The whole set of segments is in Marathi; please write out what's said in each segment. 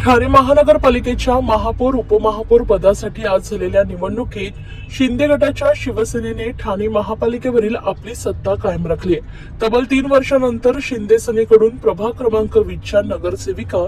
ठाणे महानगरपालिकेच्या महापौर उपमहापौर पदासाठी आज झालेल्या निवडणुकीत शिंदे गटाच्या शिवसेनेने ठाणे महापालिकेवरील आपली सत्ता कायम राखली आहे। तब्बल 3 वर्षांनंतर शिंदे सेनेकडून प्रभाग क्रमांक 20च्या नगरसेविका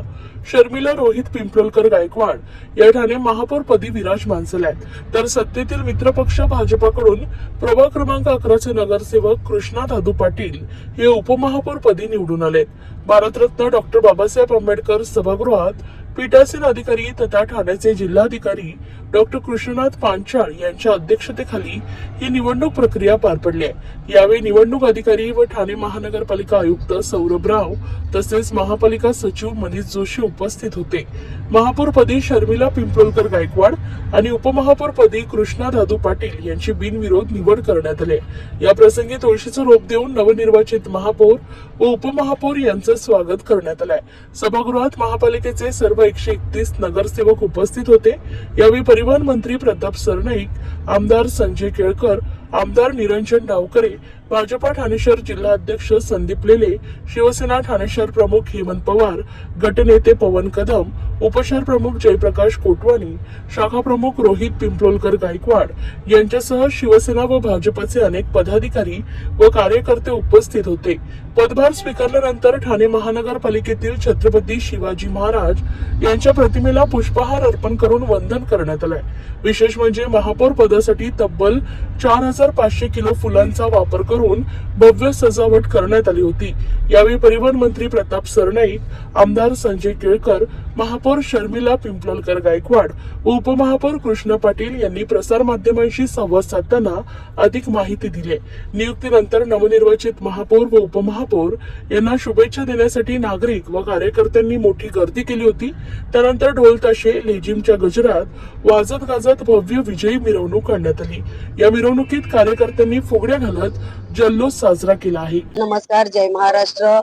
शर्मिला रोहित पिंपलोलकर गायकवाड या ठाणे महापौर पदी विराजमान झाल्या आहेत, तर सत्तेतील मित्रपक्ष भाजपाकडून प्रभाग क्रमांक 11चे नगरसेवक कृष्णा दादू पाटील हे उपमहापौर पदी निवडून आले। भारतरत्न डॉक्टर बाबासाहेब आंबेडकर सभागृहात पीठासीन अधिकारी तथा ठाण्याचे जिल्हाधिकारी डॉक्टर कृष्णनाथ पांचाळ यांच्या अध्यक्षतेखाली ही निवडणूक प्रक्रिया पार पडली आहे। यावेळी निवडणूक अधिकारी व ठाणे महानगरपालिका आयुक्त सौरभ राव तसेच महापालिका सचिव मनीष जोशी उपस्थित होते। महापौरपदी शर्मिला पिंपलोलकर गायकवाड आणि उपमहापौरपदी कृष्णा दादू पाटील यांची बिनविरोध निवड करण्यात आली। या प्रसंगी तुळशीचं रोप देऊन नवनिर्वाचित महापौर व उपमहापौर यांचं स्वागत करण्यात आलंय। सभागृहात महापालिकेचे सर्व 131 नगरसेवक उपस्थित होते। यावेळी परिवहन मंत्री प्रताप सरनाईक, आमदार संजय केळकर, आमदार निरंजन डावकरे, भाजपा ठाणे शहर जिल्हा अध्यक्ष संदीप लेले, शिवसेना ठाणे शहर प्रमुख हेमंत पवार, गटनेते पवन कदम, उपशहर प्रमुख जयप्रकाश कोटवानी, शाखा प्रमुख रोहित पिंपलोलकर गायकवाड यांच्यासह शिवसेना व भाजपचे अनेक पदाधिकारी व कार्यकर्ते उपस्थित होते। पदभार स्वीकारल्यानंतर ठाणे महानगरपालिकेतील छत्रपती शिवाजी महाराज यांच्या प्रतिमेला पुष्पहार अर्पण करून वंदन करण्यात आलंय। विशेष म्हणजे महापौर पदासाठी तब्बल 4500 किलो फुलांचा वापर करून भव्य सजावट करण्यात आली होती। यावेळी परिवहन मंत्री प्रताप सरनाईक, आमदार संजय केळकर, महापौर शर्मिला पिंपलोलकर गायकवाड व उपमहापौर कृष्णा पाटील यांनी प्रसार माध्यमांशी संवाद साधताना अधिक माहिती दिली। नियुक्तीनंतर नवनिर्वाचित महापौर व उपमहापौर यांना शुभेच्छा देण्यासाठी नागरिक व कार्यकर्त्यांनी मोठी गर्दी केली होती। त्यानंतर ढोल ताशे लेझिमच्या गजरात वाजत गाजत भव्य विजयी मिरवणूक काढण्यात आली। या मिरवणुकीत कार्यकर्त्यांनी फुगड्या घालत जल्लोष साजरा केला आहे। नमस्कार, जय महाराष्ट्र।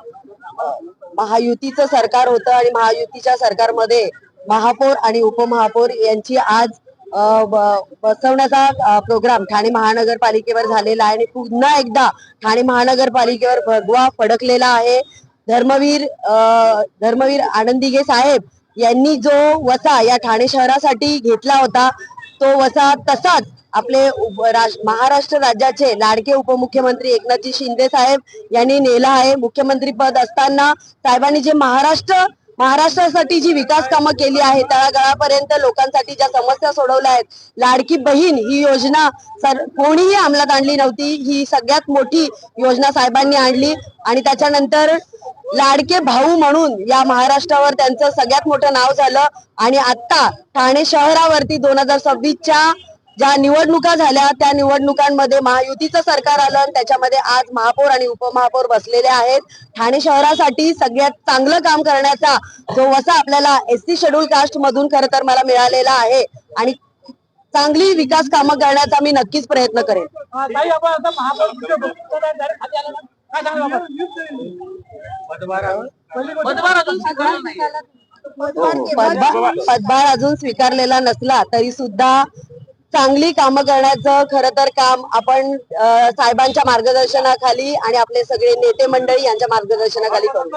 महायुतीचं सरकार होतं आणि महायुतीच्या सरकारमध्ये महापौर आणि उपमहापौर यांची आज बसवण्याचा प्रोग्राम ठाणे महानगरपालिकेवर झालेला आहे आणि पुन्हा एकदा ठाणे महानगरपालिकेवर भगवा फडकलेला आहे। धर्मवीर आनंदिगे साहेब यांनी जो वसा या ठाणे शहरासाठी घेतला होता तो वसा तसाच आपले महाराष्ट्र राज्याचे लाडके उपमुख्यमंत्री एकनाथजी शिंदे साहेब यांनी नेला आहे। मुख्यमंत्री पद असताना साहेबांनी जे महाराष्ट्रासाठी जी विकास कामं केली आहे, तळागाळापर्यंत लोकांसाठी ज्या समस्या सोडवल्या आहेत, लाडकी बहीण ही योजना कोणीही अंमलात आणली नव्हती, ही सगळ्यात मोठी योजना साहेबांनी आणली आणि त्याच्यानंतर लाडके भाऊ म्हणून या महाराष्ट्रावर त्यांचं सगळ्यात मोठं नाव झालं आणि आता ठाणे शहरावरती 2026च्या ज्या निवडणुका झाल्या त्या निवडणुकांमध्ये महायुतीचं सरकार आलं आणि त्याच्यामध्ये आज महापौर आणि उपमहापौर बसलेले आहेत। ठाणे शहरासाठी सगळ्यात चांगलं काम करण्याचा जो वसा आपल्याला एससी शेड्यूल कास्ट मधून खरं तर मला मिळालेला आहे आणि चांगली विकास कामं करण्याचा मी नक्कीच प्रयत्न करेन। पदभार अजून स्वीकारलेला नसला तरी सुद्धा चांगली कामं करण्याचं खरं तर काम आपण साहेबांच्या मार्गदर्शनाखाली आणि आपले सगळे नेते मंडळी यांच्या मार्गदर्शनाखाली करू।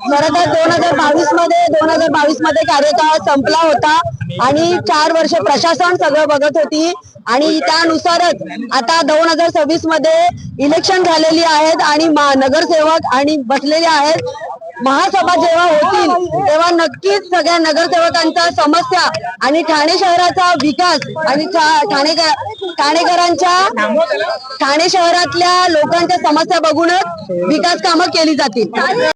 खरं तर 2022 मध्ये कार्यकाळ संपला होता आणि 4 वर्ष प्रशासन सगळं बघत होती आणि त्यानुसारच आता 2026 मध्ये इलेक्शन झालेली आहेत आणि नगरसेवक आणि बसलेले आहेत। महासभा जेव्हा होतील तेव्हा नक्कीच सगळ्या नगरसेवकांच्या समस्या आणि ठाणे शहराचा विकास आणि ठाणे शहरातल्या लोकांच्या समस्या बघूनच विकास कामं केली जातील।